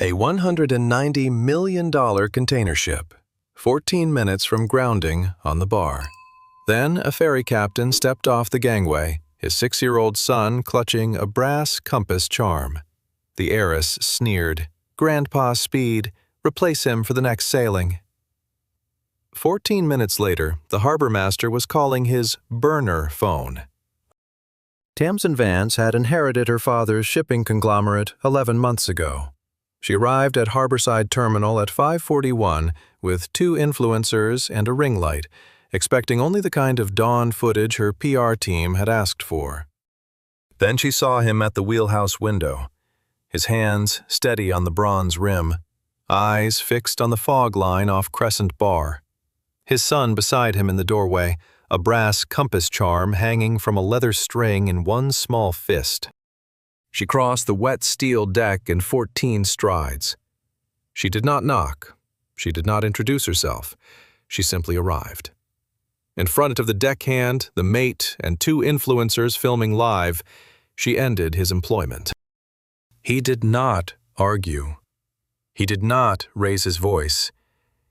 A $190 million container ship, 14 minutes from grounding on the bar. Then a ferry captain stepped off the gangway, his 6-year-old son clutching a brass compass charm. The heiress sneered, "Grandpa's speed, replace him for the next sailing." 14 minutes later, the Harbormaster was calling his burner phone. Tamsin Vance had inherited her father's shipping conglomerate 11 months ago. She arrived at Harborside Terminal at 5:41 with 2 influencers and a ring light, expecting only the kind of dawn footage her PR team had asked for. Then she saw him at the wheelhouse window, his hands steady on the bronze rim, eyes fixed on the fog line off Crescent Bar. His son beside him in the doorway, a brass compass charm hanging from a leather string in one small fist. She crossed the wet steel deck in 14 strides. She did not knock. She did not introduce herself. She simply arrived. In front of the deckhand, the mate, and 2 influencers filming live, she ended his employment. He did not argue. He did not raise his voice.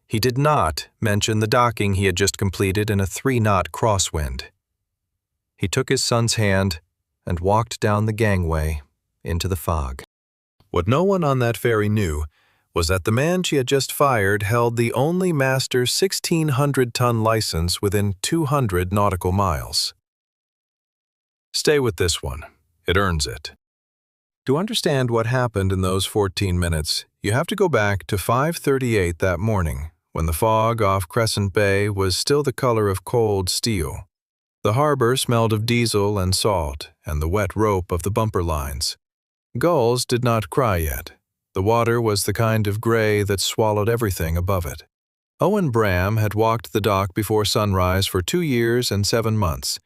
He did not mention the docking he had just completed in a 3-knot crosswind. He took his son's hand and walked down the gangway into the fog. What no one on that ferry knew was that the man she had just fired held the only master 1,600-ton license within 200 nautical miles. Stay with this one. It earns it. To understand what happened in those 14 minutes, you have to go back to 5:38 that morning, when the fog off Crescent Bay was still the color of cold steel. The harbor smelled of diesel and salt and the wet rope of the bumper lines. Gulls did not cry yet. The water was the kind of gray that swallowed everything above it. Owen Bram had walked the dock before sunrise for 2 years and 7 months.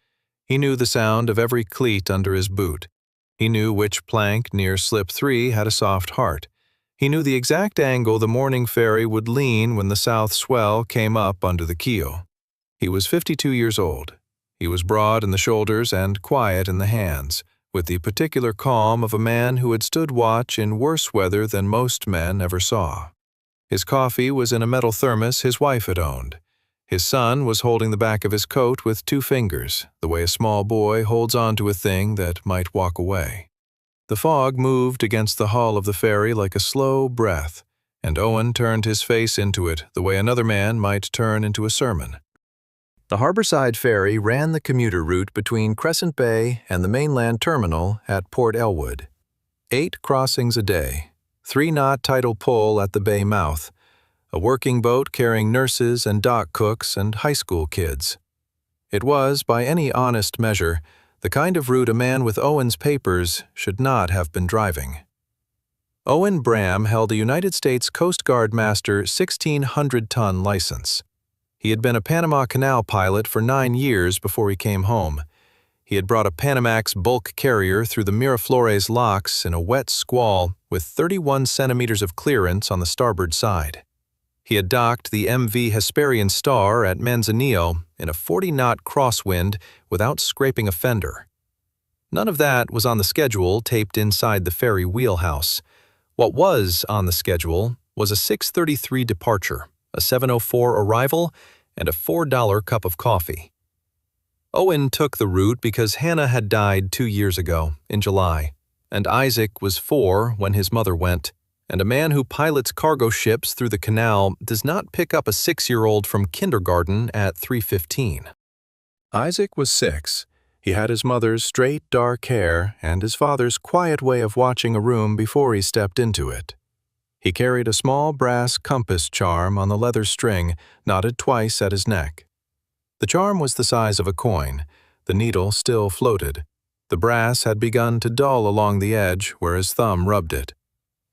He knew the sound of every cleat under his boot. He knew which plank near slip 3 had a soft heart. He knew the exact angle the morning ferry would lean when the south swell came up under the keel. He was 52 years old. He was broad in the shoulders and quiet in the hands, with the particular calm of a man who had stood watch in worse weather than most men ever saw. His coffee was in a metal thermos his wife had owned. His son was holding the back of his coat with 2 fingers, the way a small boy holds onto a thing that might walk away. The fog moved against the hull of the ferry like a slow breath, and Owen turned his face into it the way another man might turn into a sermon. The Harborside Ferry ran the commuter route between Crescent Bay and the mainland terminal at Port Elwood. 8 crossings a day, 3-knot tidal pull at the bay mouth, a working boat carrying nurses and dock cooks and high school kids. It was, by any honest measure, the kind of route a man with Owen's papers should not have been driving. Owen Bram held a United States Coast Guard Master 1,600-ton license. He had been a Panama Canal pilot for 9 years before he came home. He had brought a Panamax bulk carrier through the Miraflores locks in a wet squall with 31 centimeters of clearance on the starboard side. He had docked the MV Hesperian Star at Manzanillo in a 40-knot crosswind without scraping a fender. None of that was on the schedule taped inside the ferry wheelhouse. What was on the schedule was a 6:33 departure, a 7:04 arrival, and a $4 cup of coffee. Owen took the route because Hannah had died 2 years ago, in July, and Isaac was 4 when his mother went, and a man who pilots cargo ships through the canal does not pick up a 6-year-old from kindergarten at 3:15. Isaac was 6. He had his mother's straight, dark hair and his father's quiet way of watching a room before he stepped into it. He carried a small brass compass charm on the leather string, knotted twice at his neck. The charm was the size of a coin. The needle still floated. The brass had begun to dull along the edge where his thumb rubbed it.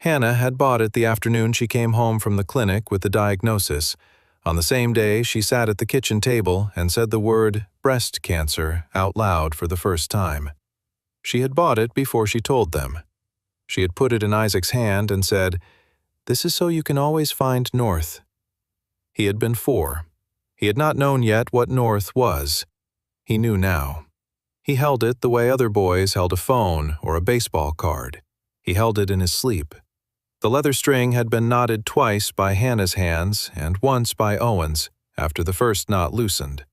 Hannah had bought it the afternoon she came home from the clinic with the diagnosis. On the same day, she sat at the kitchen table and said the word breast cancer out loud for the first time. She had bought it before she told them. She had put it in Isaac's hand and said, "This is so you can always find North." He had been 4. He had not known yet what North was. He knew now. He held it the way other boys held a phone or a baseball card. He held it in his sleep. The leather string had been knotted twice by Hannah's hands and once by Owen's after the first knot loosened.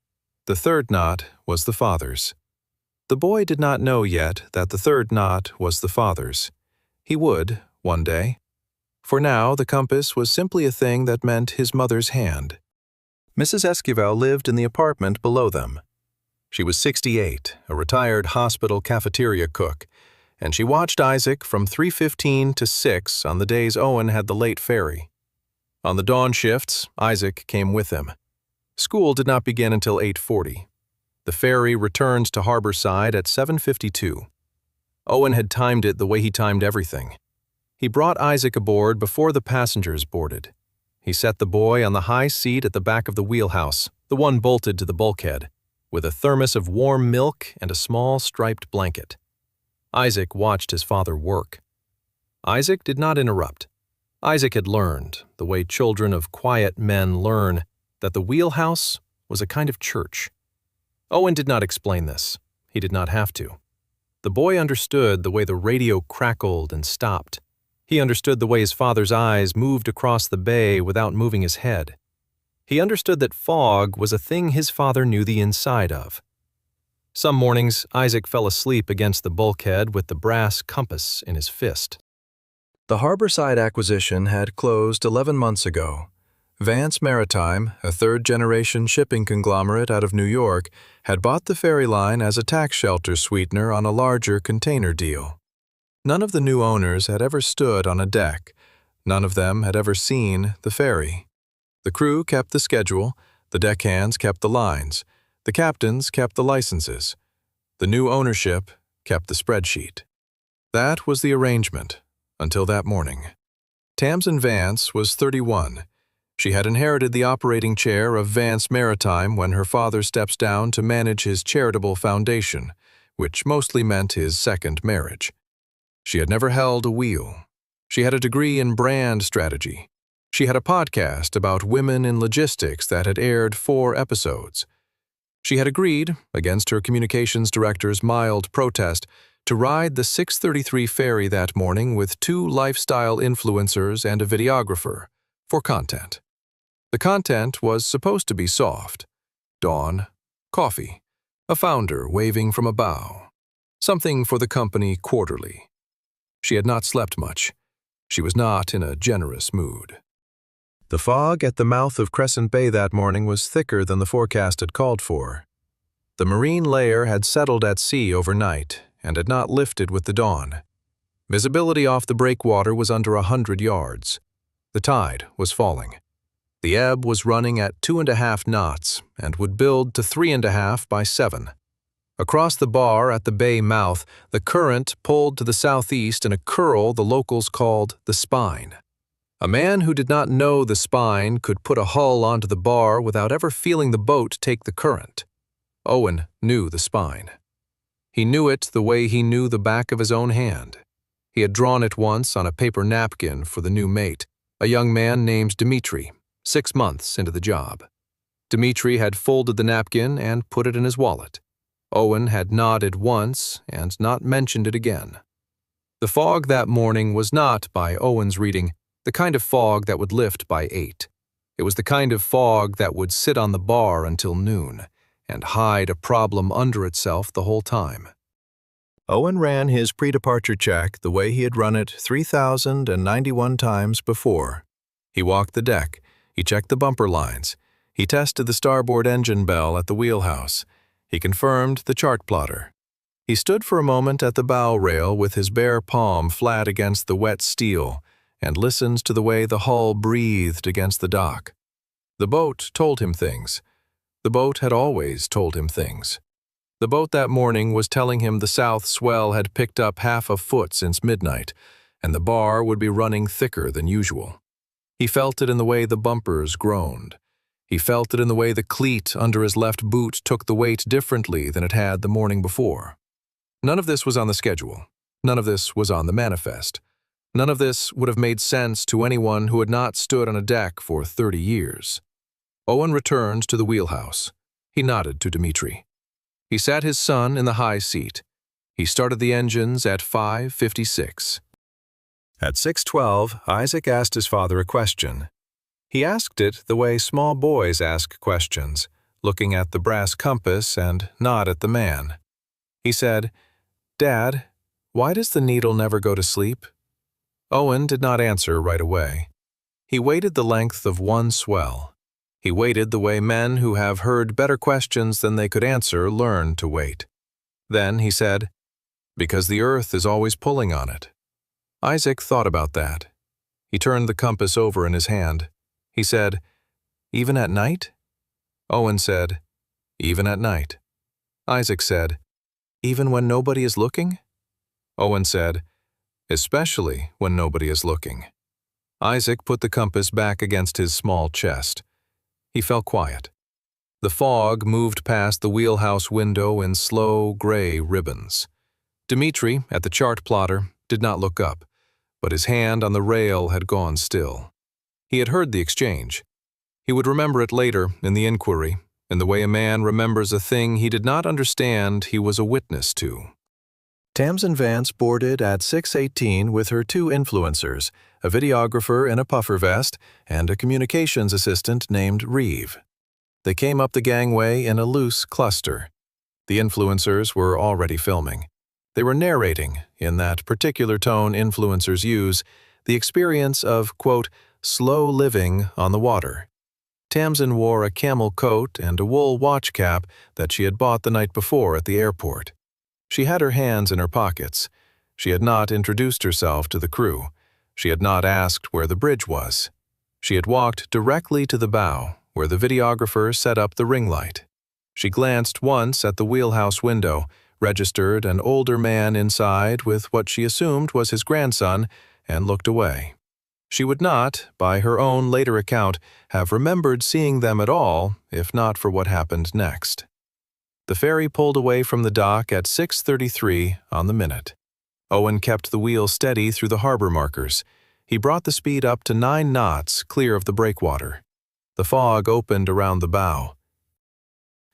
The third knot was the father's. The boy did not know yet that the third knot was the father's. He would, one day. For now, the compass was simply a thing that meant his mother's hand. Mrs. Esquivel lived in the apartment below them. She was 68, a retired hospital cafeteria cook, and she watched Isaac from 3:15 to 6 on the days Owen had the late ferry. On the dawn shifts, Isaac came with him. School did not begin until 8:40. The ferry returned to Harborside at 7:52. Owen had timed it the way he timed everything. He brought Isaac aboard before the passengers boarded. He set the boy on the high seat at the back of the wheelhouse, the one bolted to the bulkhead, with a thermos of warm milk and a small striped blanket. Isaac watched his father work. Isaac did not interrupt. Isaac had learned, the way children of quiet men learn, that the wheelhouse was a kind of church. Owen did not explain this. He did not have to. The boy understood the way the radio crackled and stopped. He understood the way his father's eyes moved across the bay without moving his head. He understood that fog was a thing his father knew the inside of. Some mornings, Isaac fell asleep against the bulkhead with the brass compass in his fist. The Harborside acquisition had closed 11 months ago. Vance Maritime, a third-generation shipping conglomerate out of New York, had bought the ferry line as a tax shelter sweetener on a larger container deal. None of the new owners had ever stood on a deck. None of them had ever seen the ferry. The crew kept the schedule, the deckhands kept the lines, the captains kept the licenses. The new ownership kept the spreadsheet. That was the arrangement, until that morning. Tamsin Vance was 31. She had inherited the operating chair of Vance Maritime when her father steps down to manage his charitable foundation, which mostly meant his second marriage. She had never held a wheel. She had a degree in brand strategy. She had a podcast about women in logistics that had aired 4 episodes. She had agreed, against her communications director's mild protest, to ride the 6:33 ferry that morning with 2 lifestyle influencers and a videographer, for content. The content was supposed to be soft. Dawn, coffee, a founder waving from a bow. Something for the company quarterly. She had not slept much. She was not in a generous mood. The fog at the mouth of Crescent Bay that morning was thicker than the forecast had called for. The marine layer had settled at sea overnight and had not lifted with the dawn. Visibility off the breakwater was under 100 yards. The tide was falling. The ebb was running at 2.5 knots and would build to 3.5 by 7. Across the bar at the bay mouth, the current pulled to the southeast in a curl the locals called the spine. A man who did not know the spine could put a hull onto the bar without ever feeling the boat take the current. Owen knew the spine. He knew it the way he knew the back of his own hand. He had drawn it once on a paper napkin for the new mate, a young man named Dmitri, 6 months into the job. Dmitri had folded the napkin and put it in his wallet. Owen had nodded once and not mentioned it again. The fog that morning was not, by Owen's reading, the kind of fog that would lift by 8. It was the kind of fog that would sit on the bar until noon and hide a problem under itself the whole time. Owen ran his pre-departure check the way he had run it 3,091 times before. He walked the deck. He checked the bumper lines. He tested the starboard engine bell at the wheelhouse. He confirmed the chart plotter. He stood for a moment at the bow rail with his bare palm flat against the wet steel and listened to the way the hull breathed against the dock. The boat told him things. The boat had always told him things. The boat that morning was telling him the south swell had picked up 1/2 foot since midnight, and the bar would be running thicker than usual. He felt it in the way the bumpers groaned. He felt it in the way the cleat under his left boot took the weight differently than it had the morning before. None of this was on the schedule. None of this was on the manifest. None of this would have made sense to anyone who had not stood on a deck for 30 years. Owen returned to the wheelhouse. He nodded to Dmitri. He sat his son in the high seat. He started the engines at 5:56. At 6:12, Isaac asked his father a question. He asked it the way small boys ask questions, looking at the brass compass and not at the man. He said, "Dad, why does the needle never go to sleep?" Owen did not answer right away. He waited the length of one swell. He waited the way men who have heard better questions than they could answer learn to wait. Then he said, "Because the earth is always pulling on it." Isaac thought about that. He turned the compass over in his hand. He said, "Even at night?" Owen said, "Even at night." Isaac said, "Even when nobody is looking?" Owen said, "Especially when nobody is looking." Isaac put the compass back against his small chest. He fell quiet. The fog moved past the wheelhouse window in slow, gray ribbons. Dmitri, at the chart plotter, did not look up, but his hand on the rail had gone still. He had heard the exchange. He would remember it later in the inquiry, in the way a man remembers a thing he did not understand he was a witness to. Tamsin Vance boarded at 6:18 with her two influencers, a videographer in a puffer vest and a communications assistant named Reeve. They came up the gangway in a loose cluster. The influencers were already filming. They were narrating, in that particular tone influencers use, the experience of, quote, slow living on the water. Tamsin wore a camel coat and a wool watch cap that she had bought the night before at the airport. She had her hands in her pockets. She had not introduced herself to the crew. She had not asked where the bridge was. She had walked directly to the bow, where the videographer set up the ring light. She glanced once at the wheelhouse window, registered an older man inside with what she assumed was his grandson, and looked away. She would not, by her own later account, have remembered seeing them at all if not for what happened next. The ferry pulled away from the dock at 6:33 on the minute. Owen kept the wheel steady through the harbor markers. He brought the speed up to 9 knots clear of the breakwater. The fog opened around the bow.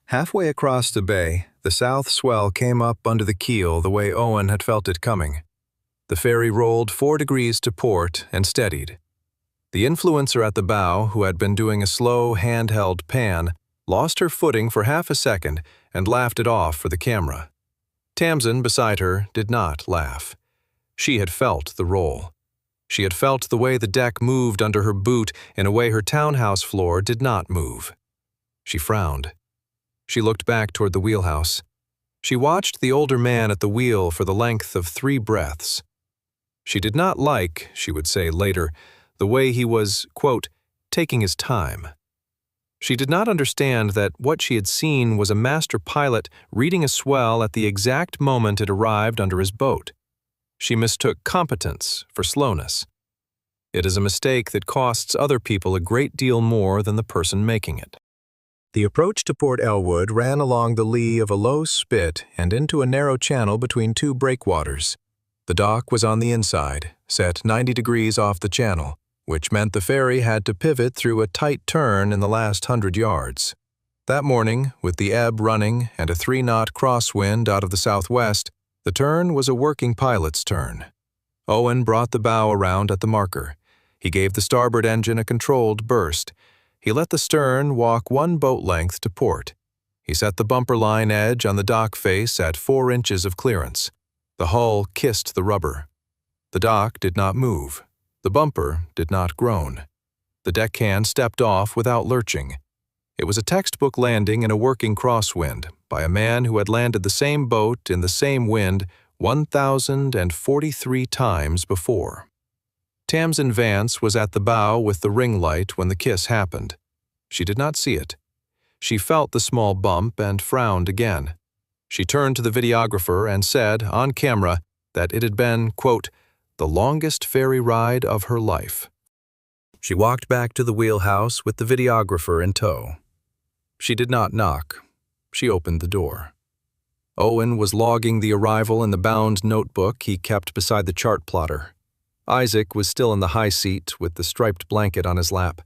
Halfway across the bay, the south swell came up under the keel the way Owen had felt it coming. The ferry rolled 4 degrees to port and steadied. The influencer at the bow, who had been doing a slow, handheld pan, lost her footing for half a second and laughed it off for the camera. Tamsin, beside her, did not laugh. She had felt the roll. She had felt the way the deck moved under her boot in a way her townhouse floor did not move. She frowned. She looked back toward the wheelhouse. She watched the older man at the wheel for the length of 3 breaths. She did not like, she would say later, the way he was, quote, taking his time. She did not understand that what she had seen was a master pilot reading a swell at the exact moment it arrived under his boat. She mistook competence for slowness. It is a mistake that costs other people a great deal more than the person making it. The approach to Port Elwood ran along the lee of a low spit and into a narrow channel between 2 breakwaters. The dock was on the inside, set 90 degrees off the channel, which meant the ferry had to pivot through a tight turn in the last 100 yards. That morning, with the ebb running and a 3-knot crosswind out of the southwest, the turn was a working pilot's turn. Owen brought the bow around at the marker. He gave the starboard engine a controlled burst. He let the stern walk 1 boat length to port. He set the bumper line edge on the dock face at 4 inches of clearance. The hull kissed the rubber. The dock did not move. The bumper did not groan. The deckhand stepped off without lurching. It was a textbook landing in a working crosswind by a man who had landed the same boat in the same wind 1,043 times before. Tamsin Vance was at the bow with the ring light when the kiss happened. She did not see it. She felt the small bump and frowned again. She turned to the videographer and said, on camera, that it had been, quote, the longest ferry ride of her life. She walked back to the wheelhouse with the videographer in tow. She did not knock. She opened the door. Owen was logging the arrival in the bound notebook he kept beside the chart plotter. Isaac was still in the high seat with the striped blanket on his lap.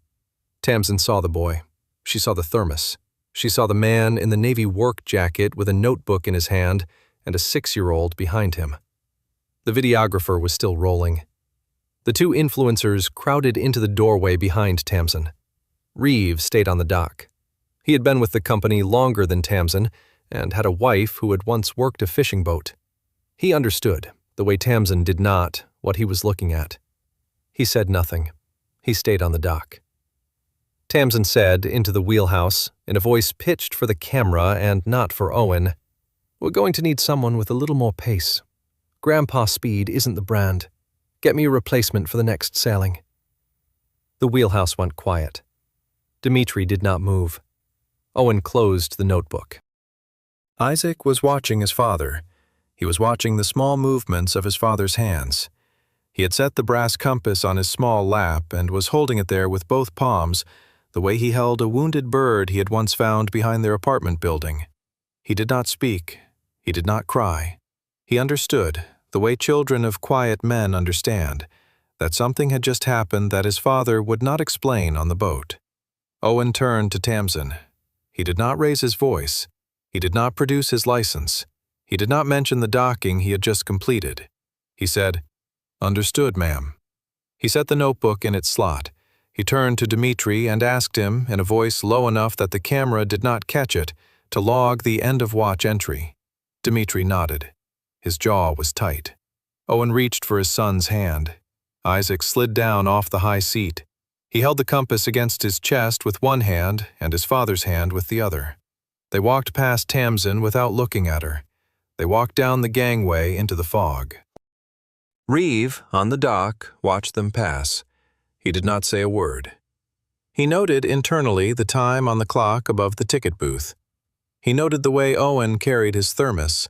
Tamsin saw the boy. She saw the thermos. She saw the man in the Navy work jacket with a notebook in his hand and a 6-year-old behind him. The videographer was still rolling. The two influencers crowded into the doorway behind Tamsin. Reeve stayed on the dock. He had been with the company longer than Tamsin and had a wife who had once worked a fishing boat. He understood, the way Tamsin did not, what he was looking at. He said nothing. He stayed on the dock. Tamsin said into the wheelhouse, in a voice pitched for the camera and not for Owen, "We're going to need someone with a little more pace. Grandpa Speed isn't the brand. Get me a replacement for the next sailing." The wheelhouse went quiet. Dimitri did not move. Owen closed the notebook. Isaac was watching his father. He was watching the small movements of his father's hands. He had set the brass compass on his small lap and was holding it there with both palms, the way he held a wounded bird he had once found behind their apartment building. He did not speak. He did not cry. He understood, the way children of quiet men understand, that something had just happened that his father would not explain on the boat. Owen turned to Tamsin. He did not raise his voice. He did not produce his license. He did not mention the docking he had just completed. He said, "Understood, ma'am." He set the notebook in its slot. He turned to Dimitri and asked him, in a voice low enough that the camera did not catch it, to log the end-of-watch entry. Dimitri nodded. His jaw was tight. Owen reached for his son's hand. Isaac slid down off the high seat. He held the compass against his chest with one hand and his father's hand with the other. They walked past Tamsin without looking at her. They walked down the gangway into the fog. Reeve, on the dock, watched them pass. He did not say a word. He noted internally the time on the clock above the ticket booth. He noted the way Owen carried his thermos.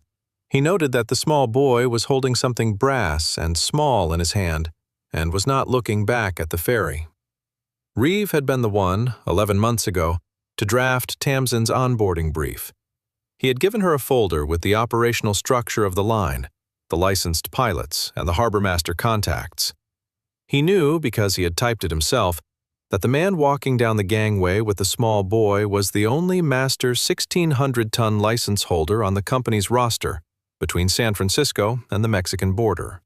He noted that the small boy was holding something brass and small in his hand and was not looking back at the ferry. Reeve had been the one, 11 months ago, to draft Tamsin's onboarding brief. He had given her a folder with the operational structure of the line, the licensed pilots, and the Harbormaster contacts. He knew, because he had typed it himself, that the man walking down the gangway with the small boy was the only master 1,600-ton license holder on the company's roster between San Francisco and the Mexican border.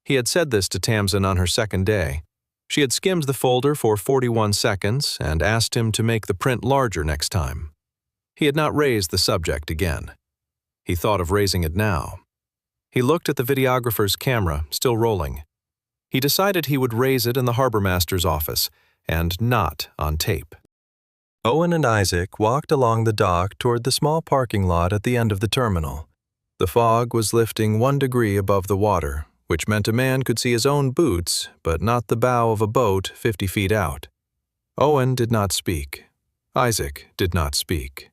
He had said this to Tamsin on her second day. She had skimmed the folder for 41 seconds and asked him to make the print larger next time. He had not raised the subject again. He thought of raising it now. He looked at the videographer's camera, still rolling. He decided he would raise it in the Harbormaster's office, and not on tape. Owen and Isaac walked along the dock toward the small parking lot at the end of the terminal. The fog was lifting 1 degree above the water, which meant a man could see his own boots, but not the bow of a boat 50 feet out. Owen did not speak. Isaac did not speak.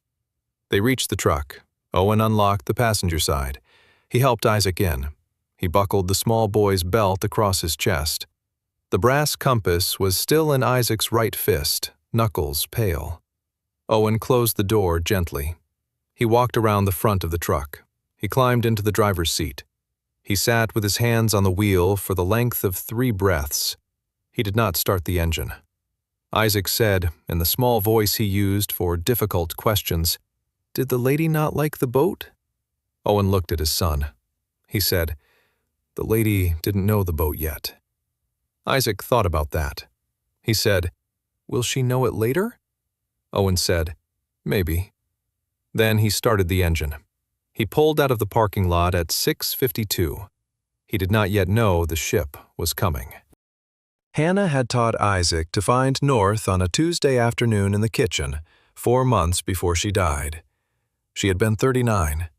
They reached the truck. Owen unlocked the passenger side. He helped Isaac in. He buckled the small boy's belt across his chest. The brass compass was still in Isaac's right fist, knuckles pale. Owen closed the door gently. He walked around the front of the truck. He climbed into the driver's seat. He sat with his hands on the wheel for the length of 3 breaths. He did not start the engine. Isaac said, in the small voice he used for difficult questions, "Did the lady not like the boat?" Owen looked at his son. He said, "The lady didn't know the boat yet." Isaac thought about that. He said, "Will she know it later?" Owen said, "Maybe." Then he started the engine. He pulled out of the parking lot at 6:52. He did not yet know the ship was coming. Hannah had taught Isaac to find north on a Tuesday afternoon in the kitchen, 4 months before she died. She had been 39.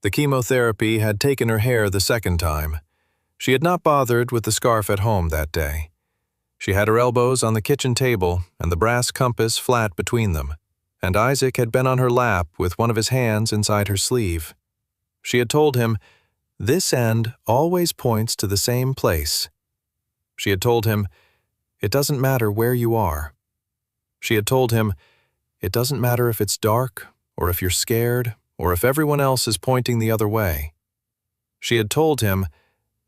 The chemotherapy had taken her hair the second time. She had not bothered with the scarf at home that day. She had her elbows on the kitchen table and the brass compass flat between them, and Isaac had been on her lap with one of his hands inside her sleeve. She had told him, "This end always points to the same place." She had told him, "It doesn't matter where you are." She had told him, "It doesn't matter if it's dark, or if you're scared, or if everyone else is pointing the other way." She had told him,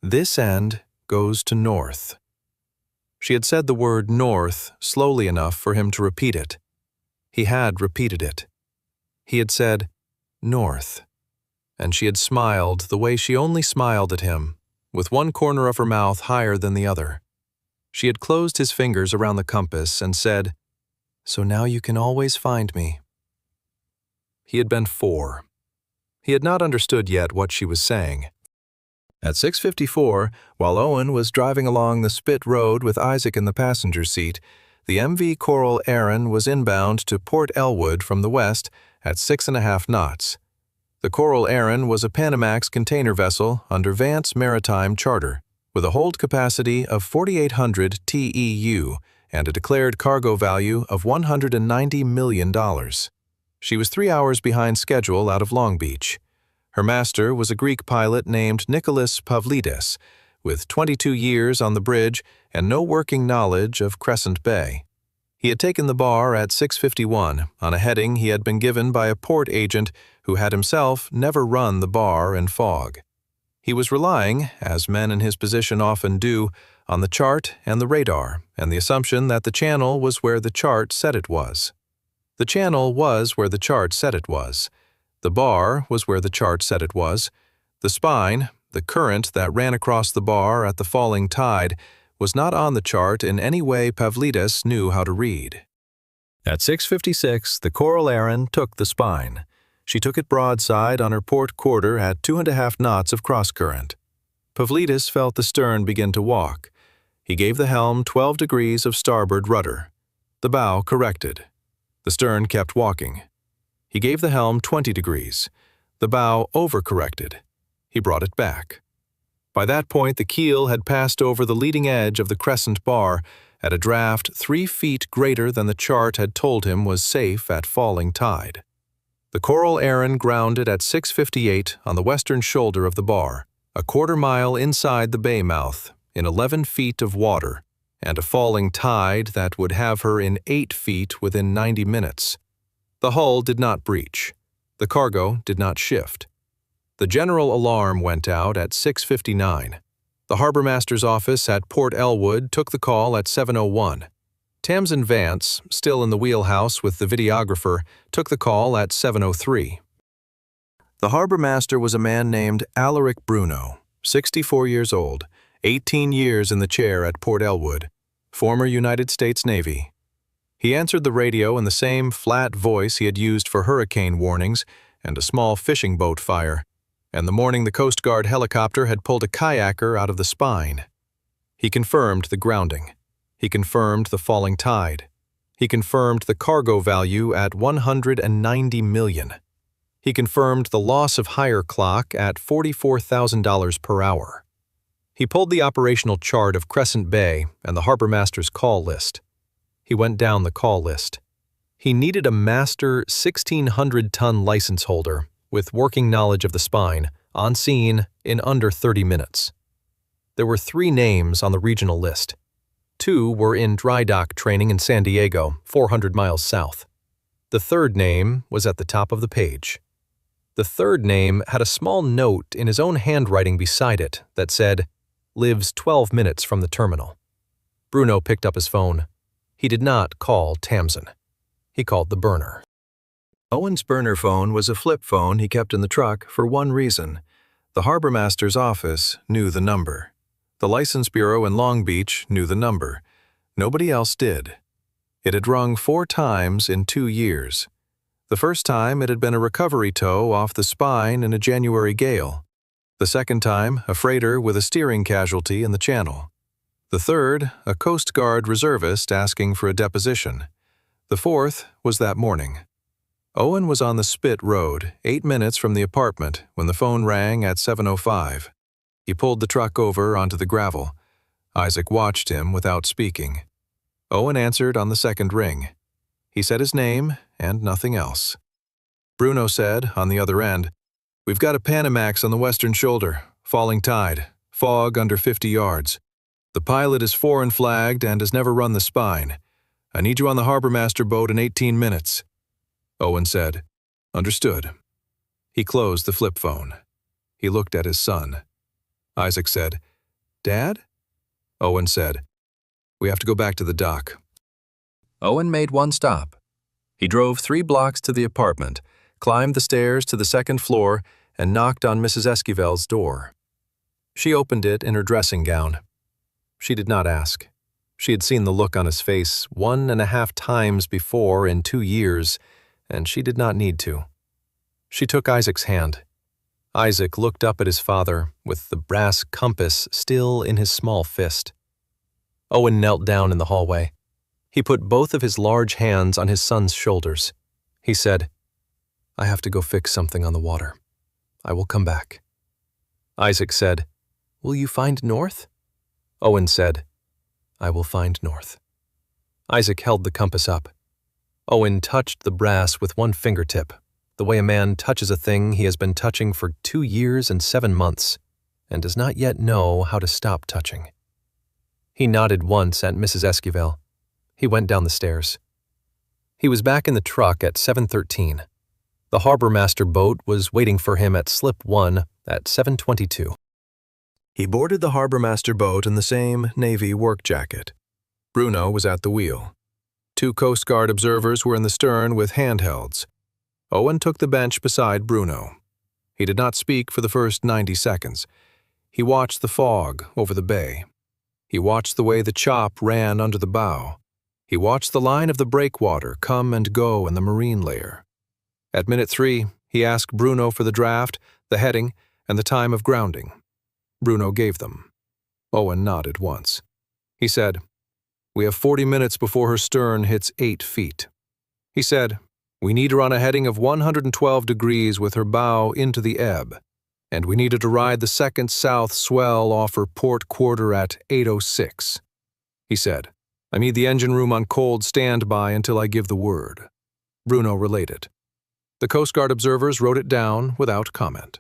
"This end goes to north." She had said the word north slowly enough for him to repeat it. He had repeated it. He had said, "North." And she had smiled the way she only smiled at him, with one corner of her mouth higher than the other. She had closed his fingers around the compass and said, "So now you can always find me." He had been 4. He had not understood yet what she was saying. At 6:54, while Owen was driving along the Spit Road with Isaac in the passenger seat, the MV Coral Erin was inbound to Port Elwood from the west at 6.5 knots. The Coral Erin was a Panamax container vessel under Vance Maritime charter, with a hold capacity of 4,800 TEU and a declared cargo value of $190 million. She was 3 hours behind schedule out of Long Beach. Her master was a Greek pilot named Nicholas Pavlidis, with 22 years on the bridge and no working knowledge of Crescent Bay. He had taken the bar at 6:51 on a heading he had been given by a port agent who had himself never run the bar in fog. He was relying, as men in his position often do, on the chart and the radar, and the assumption that the channel was where the chart said it was. The channel was where the chart said it was. The bar was where the chart said it was. The spine, the current that ran across the bar at the falling tide, was not on the chart in any way Pavlidis knew how to read. At 6:56, the Coral Erin took the spine. She took it broadside on her port quarter at 2.5 knots of cross-current. Pavlidis felt the stern begin to walk. He gave the helm 12 degrees of starboard rudder. The bow corrected. The stern kept walking. He gave the helm 20 degrees. The bow overcorrected. He brought it back. By that point, the keel had passed over the leading edge of the crescent bar at a draft 3 feet greater than the chart had told him was safe at falling tide. The Coral Erin grounded at 6:58 on the western shoulder of the bar, a quarter-mile inside the bay mouth, in 11 feet of water, and a falling tide that would have her in 8 feet within 90 minutes. The hull did not breach. The cargo did not shift. The general alarm went out at 6:59. The Harbormaster's office at Port Elwood took the call at 7:01. Tamsin Vance, still in the wheelhouse with the videographer, took the call at 7:03. The Harbormaster was a man named Alaric Bruno, 64 years old, 18 years in the chair at Port Elwood, former United States Navy. He answered the radio in the same flat voice he had used for hurricane warnings and a small fishing boat fire, and the morning the Coast Guard helicopter had pulled a kayaker out of the spine. He confirmed the grounding. He confirmed the falling tide. He confirmed the cargo value at $190 million. He confirmed the loss of hire clock at $44,000 per hour. He pulled the operational chart of Crescent Bay and the Harbormaster's call list. He went down the call list. He needed a master 1,600-ton license holder with working knowledge of the spine, on scene in under 30 minutes. There were 3 names on the regional list. 2 were in dry dock training in San Diego, 400 miles south. The 3rd name was at the top of the page. The 3rd name had a small note in his own handwriting beside it that said, "Lives 12 minutes from the terminal." Bruno picked up his phone. He did not call Tamsin. He called the burner. Owen's burner phone was a flip phone he kept in the truck for one reason. The Harbormaster's office knew the number. The License Bureau in Long Beach knew the number. Nobody else did. It had rung 4 times in 2 years. The first time it had been a recovery tow off the spine in a January gale. The second time, a freighter with a steering casualty in the channel. The third, a Coast Guard reservist asking for a deposition. The fourth was that morning. Owen was on the Spit Road, 8 minutes from the apartment, when the phone rang at 7:05. He pulled the truck over onto the gravel. Isaac watched him without speaking. Owen answered on the second ring. He said his name and nothing else. Bruno said, on the other end, "We've got a Panamax on the western shoulder, falling tide, fog under 50 yards. The pilot is foreign flagged and has never run the spine. I need you on the Harbormaster boat in 18 minutes. Owen said, "Understood." He closed the flip phone. He looked at his son. Isaac said, "Dad?" Owen said, "We have to go back to the dock." Owen made one stop. He drove 3 blocks to the apartment, climbed the stairs to the 2nd floor, and knocked on Mrs. Esquivel's door. She opened it in her dressing gown. She did not ask. She had seen the look on his face 1.5 times before in 2 years, and she did not need to. She took Isaac's hand. Isaac looked up at his father with the brass compass still in his small fist. Owen knelt down in the hallway. He put both of his large hands on his son's shoulders. He said, "I have to go fix something on the water. I will come back." Isaac said, "Will you find North?" Owen said, "I will find North." Isaac held the compass up. Owen touched the brass with one fingertip, the way a man touches a thing he has been touching for 2 years and 7 months, and does not yet know how to stop touching. He nodded once at Mrs. Esquivel. He went down the stairs. He was back in the truck at 7:13. The Harbormaster boat was waiting for him at Slip 1 at 7:22. He boarded the Harbormaster boat in the same Navy work jacket. Bruno was at the wheel. 2 Coast Guard observers were in the stern with handhelds. Owen took the bench beside Bruno. He did not speak for the first 90 seconds. He watched the fog over the bay. He watched the way the chop ran under the bow. He watched the line of the breakwater come and go in the marine layer. At minute 3, he asked Bruno for the draft, the heading, and the time of grounding. Bruno gave them. Owen nodded once. He said, "We have 40 minutes before her stern hits 8 feet. He said, "We need her on a heading of 112 degrees with her bow into the ebb, and we need her to ride the second south swell off her port quarter at 8:06. He said, "I need the engine room on cold standby until I give the word." Bruno related. The Coast Guard observers wrote it down without comment.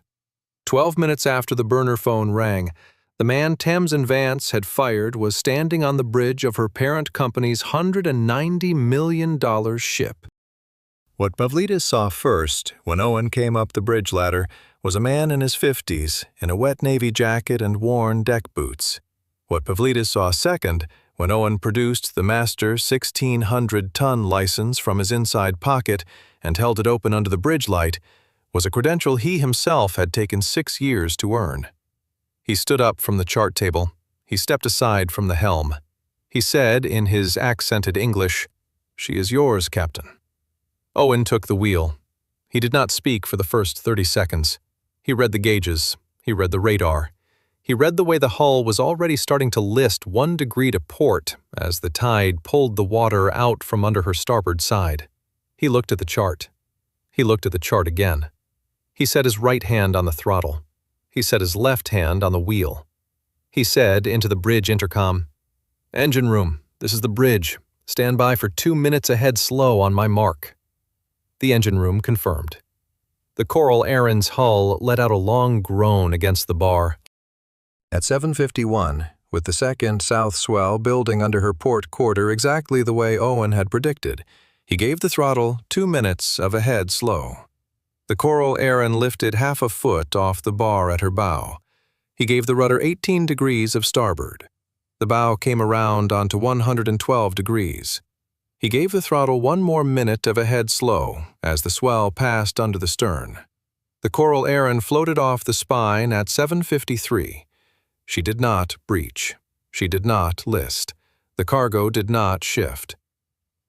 12 minutes after the burner phone rang, the man Tamsin Vance had fired was standing on the bridge of her parent company's $190 million ship. What Pavlidis saw first, when Owen came up the bridge ladder, was a man in his 50s in a wet navy jacket and worn deck boots. What Pavlidis saw second, when Owen produced the master 1,600-ton license from his inside pocket and held it open under the bridge light, was a credential he himself had taken 6 years to earn. He stood up from the chart table. He stepped aside from the helm. He said in his accented English, "She is yours, Captain." Owen took the wheel. He did not speak for the first 30 seconds. He read the gauges. He read the radar. He read the way the hull was already starting to list 1 degree to port as the tide pulled the water out from under her starboard side. He looked at the chart. He looked at the chart again. He set his right hand on the throttle. He set his left hand on the wheel. He said into the bridge intercom, "Engine room, this is the bridge. Stand by for 2 minutes ahead slow on my mark." The engine room confirmed. The Coral Erin's hull let out a long groan against the bar. At 7:51, with the second south swell building under her port quarter exactly the way Owen had predicted, he gave the throttle 2 minutes of ahead slow. The Coral Erin lifted half a foot off the bar at her bow. He gave the rudder 18 degrees of starboard. The bow came around onto 112 degrees. He gave the throttle 1 more minute of ahead slow as the swell passed under the stern. The Coral Erin floated off the spine at 7:53. She did not breach. She did not list. The cargo did not shift.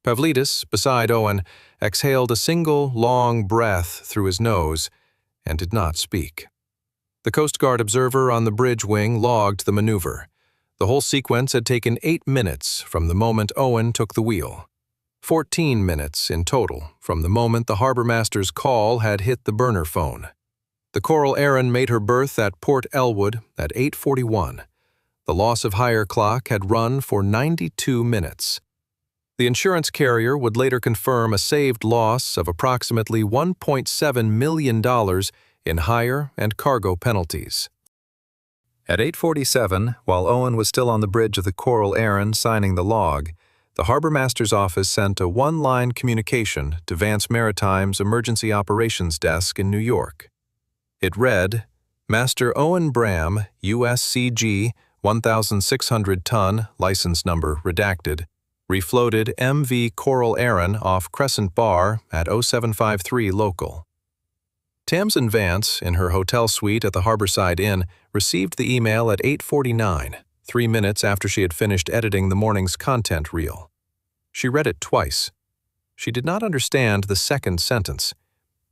Pavlidis, beside Owen, exhaled a single long breath through his nose and did not speak. The Coast Guard observer on the bridge wing logged the maneuver. The whole sequence had taken 8 minutes from the moment Owen took the wheel. 14 minutes in total from the moment the Harbormaster's call had hit the burner phone. The Coral Erin made her berth at Port Elwood at 8:41. The loss of hire clock had run for 92 minutes. The insurance carrier would later confirm a saved loss of approximately $1.7 million in hire and cargo penalties. At 8:47, while Owen was still on the bridge of the Coral Erin signing the log, the Harbormaster's office sent a 1-line communication to Vance Maritime's Emergency Operations Desk in New York. It read, "Master Owen Bram, USCG, 1,600-ton, license number redacted, refloated MV Coral Erin off Crescent Bar at 0753 local." Tamsin Vance, in her hotel suite at the Harborside Inn, received the email at 8:49. 3 minutes after she had finished editing the morning's content reel. She read it twice. She did not understand the second sentence.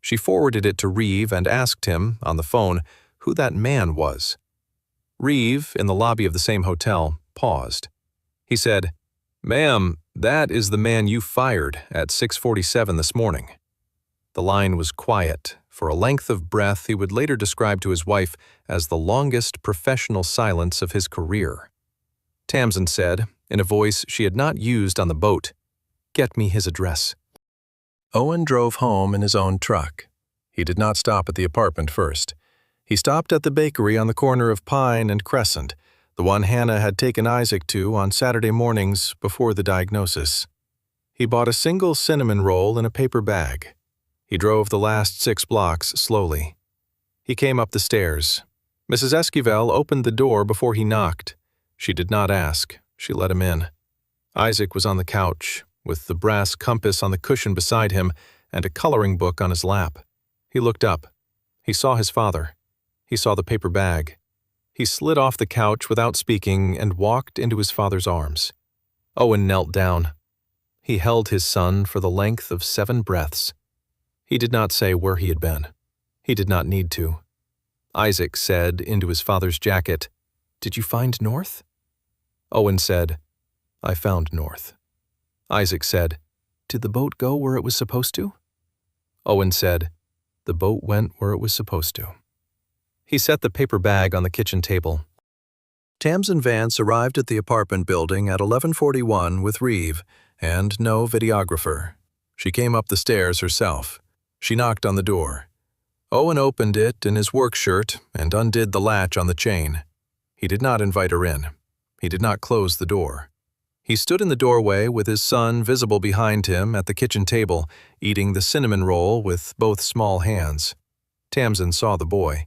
She forwarded it to Reeve and asked him, on the phone, who that man was. Reeve, in the lobby of the same hotel, paused. He said, "Ma'am, that is the man you fired at 6:47 this morning." The line was quiet, for a length of breath he would later describe to his wife as the longest professional silence of his career. Tamsin said, in a voice she had not used on the boat, "Get me his address." Owen drove home in his own truck. He did not stop at the apartment first. He stopped at the bakery on the corner of Pine and Crescent, the one Hannah had taken Isaac to on Saturday mornings before the diagnosis. He bought a single cinnamon roll in a paper bag. He drove the last 6 blocks slowly. He came up the stairs. Mrs. Esquivel opened the door before he knocked. She did not ask. She let him in. Isaac was on the couch, with the brass compass on the cushion beside him and a coloring book on his lap. He looked up. He saw his father. He saw the paper bag. He slid off the couch without speaking and walked into his father's arms. Owen knelt down. He held his son for the length of 7 breaths. He did not say where he had been. He did not need to. Isaac said into his father's jacket, "Did you find North?" Owen said, "I found North." Isaac said, "Did the boat go where it was supposed to?" Owen said, "The boat went where it was supposed to." He set the paper bag on the kitchen table. Tamsin Vance arrived at the apartment building at 11:41 with Reeve and no videographer. She came up the stairs herself. She knocked on the door. Owen opened it in his work shirt and undid the latch on the chain. He did not invite her in. He did not close the door. He stood in the doorway with his son visible behind him at the kitchen table, eating the cinnamon roll with both small hands. Tamsin saw the boy.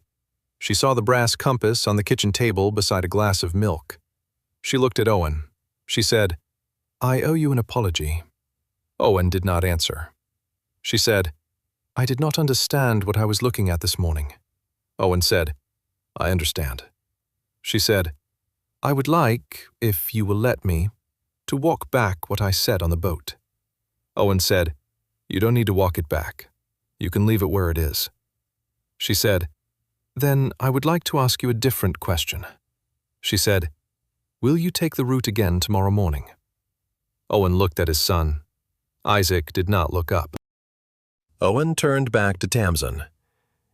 She saw the brass compass on the kitchen table beside a glass of milk. She looked at Owen. She said, "I owe you an apology." Owen did not answer. She said, "I did not understand what I was looking at this morning." Owen said, "I understand." She said, "I would like, if you will let me, to walk back what I said on the boat." Owen said, "You don't need to walk it back. You can leave it where it is." She said, "Then I would like to ask you a different question." She said, "Will you take the route again tomorrow morning?" Owen looked at his son. Isaac did not look up. Owen turned back to Tamsin.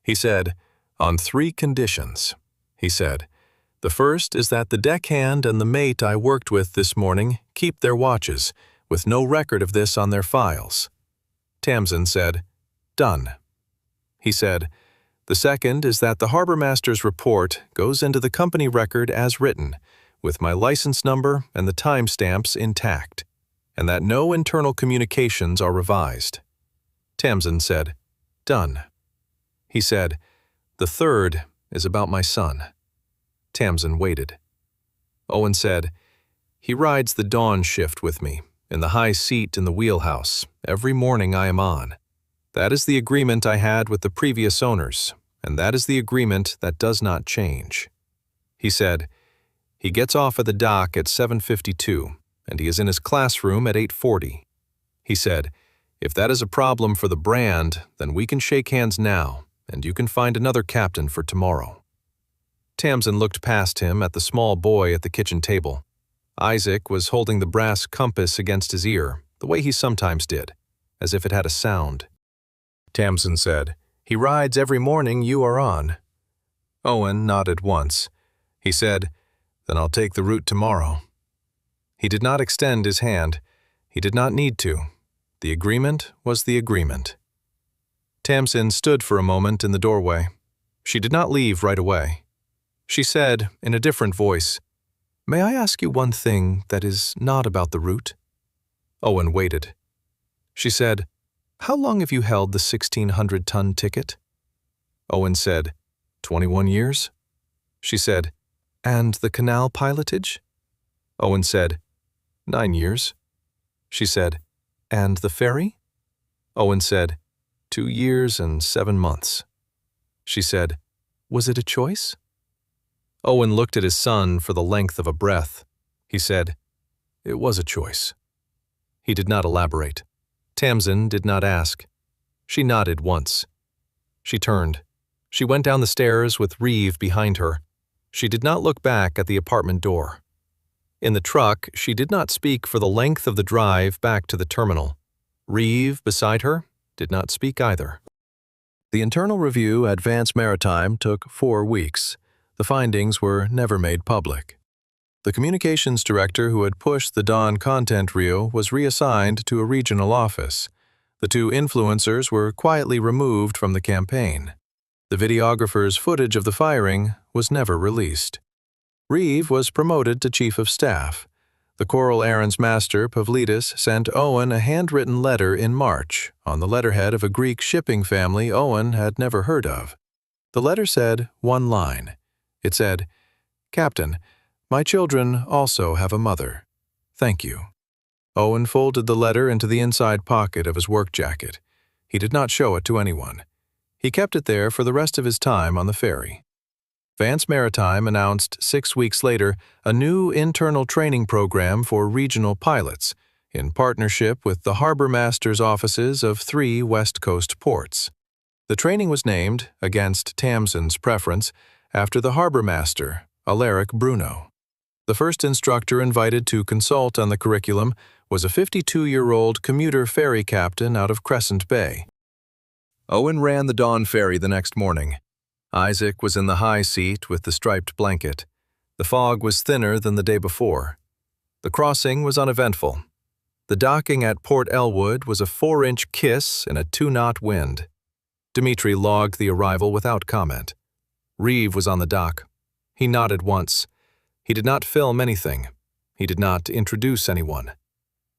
He said, "On 3 conditions." He said, "The first is that the deckhand and the mate I worked with this morning keep their watches, with no record of this on their files." Tamsin said, "Done." He said, "The second is that the Harbormaster's report goes into the company record as written, with my license number and the timestamps intact, and that no internal communications are revised." Tamsin said, "Done." He said, "The third is about my son." Tamsin waited. Owen said, "He rides the dawn shift with me, in the high seat in the wheelhouse, every morning I am on. That is the agreement I had with the previous owners, and that is the agreement that does not change." He said, "He gets off at the dock at 7:52, and he is in his classroom at 8:40. He said, "If that is a problem for the brand, then we can shake hands now, and you can find another captain for tomorrow." Tamsin looked past him at the small boy at the kitchen table. Isaac was holding the brass compass against his ear, the way he sometimes did, as if it had a sound. Tamsin said, "He rides every morning you are on." Owen nodded once. He said, "Then I'll take the route tomorrow." He did not extend his hand. He did not need to. The agreement was the agreement. Tamsin stood for a moment in the doorway. She did not leave right away. She said, in a different voice, "May I ask you one thing that is not about the route?" Owen waited. She said, "How long have you held the 1,600-ton ticket?" Owen said, 21 years. She said, "And the canal pilotage?" Owen said, 9 years. She said, "And the ferry?" Owen said, 2 years and 7 months. She said, "Was it a choice?" Owen looked at his son for the length of a breath. He said, "It was a choice." He did not elaborate. Tamsin did not ask. She nodded once. She turned. She went down the stairs with Reeve behind her. She did not look back at the apartment door. In the truck, she did not speak for the length of the drive back to the terminal. Reeve, beside her, did not speak either. The internal review at Vance Maritime took 4 weeks. The findings were never made public. The communications director who had pushed the Dawn content reel was reassigned to a regional office. The 2 influencers were quietly removed from the campaign. The videographer's footage of the firing was never released. Reeve was promoted to chief of staff. The Coral Errands master, Pavlidis, sent Owen a handwritten letter in March on the letterhead of a Greek shipping family Owen had never heard of. The letter said 1 line. It said, "Captain, my children also have a mother. Thank you." Owen folded the letter into the inside pocket of his work jacket. He did not show it to anyone. He kept it there for the rest of his time on the ferry. Vance Maritime announced 6 weeks later a new internal training program for regional pilots in partnership with the Harbormaster's offices of 3 West Coast ports. The training was named, against Tamsin's preference, after the Harbormaster, Alaric Bruno. The first instructor invited to consult on the curriculum was a 52-year-old commuter ferry captain out of Crescent Bay. Owen ran the Dawn ferry the next morning. Isaac was in the high seat with the striped blanket. The fog was thinner than the day before. The crossing was uneventful. The docking at Port Elwood was a 4-inch kiss in a 2-knot wind. Dmitri logged the arrival without comment. Reeve was on the dock. He nodded once. He did not film anything. He did not introduce anyone.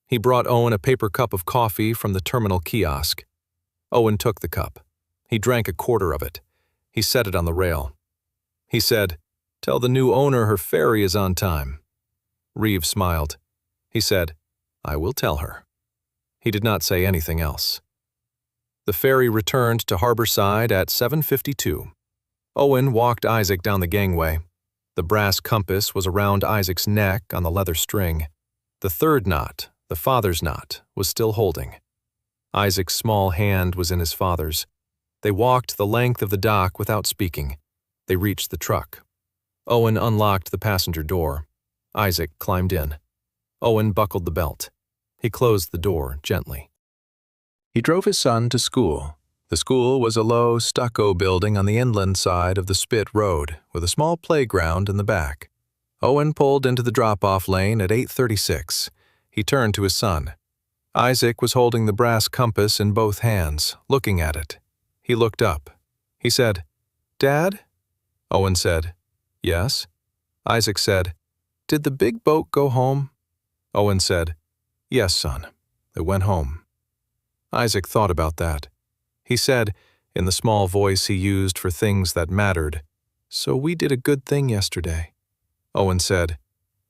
He brought Owen a paper cup of coffee from the terminal kiosk. Owen took the cup. He drank a quarter of it. He set it on the rail. He said, "Tell the new owner her ferry is on time." Reeve smiled. He said, "I will tell her." He did not say anything else. The ferry returned to Harborside at 7:52. Owen walked Isaac down the gangway. The brass compass was around Isaac's neck on the leather string. The 3rd knot, the father's knot, was still holding. Isaac's small hand was in his father's. They walked the length of the dock without speaking. They reached the truck. Owen unlocked the passenger door. Isaac climbed in. Owen buckled the belt. He closed the door gently. He drove his son to school. The school was a low, stucco building on the inland side of the Spit Road, with a small playground in the back. Owen pulled into the drop-off lane at 8:36. He turned to his son. Isaac was holding the brass compass in both hands, looking at it. He looked up. He said, "Dad?" Owen said, "Yes." Isaac said, "Did the big boat go home?" Owen said, "Yes, son. It went home." Isaac thought about that. He said, in the small voice he used for things that mattered, "So we did a good thing yesterday." Owen said,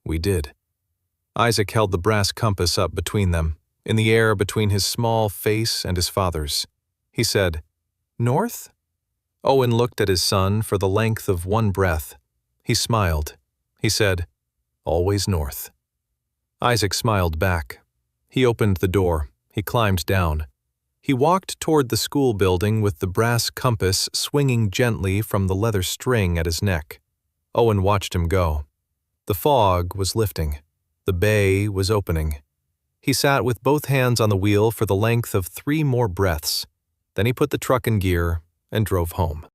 "We did." Isaac held the brass compass up between them, in the air between his small face and his father's. He said, "North?" Owen looked at his son for the length of 1 breath. He smiled. He said, "Always north." Isaac smiled back. He opened the door. He climbed down. He walked toward the school building with the brass compass swinging gently from the leather string at his neck. Owen watched him go. The fog was lifting. The bay was opening. He sat with both hands on the wheel for the length of 3 more breaths. Then he put the truck in gear and drove home.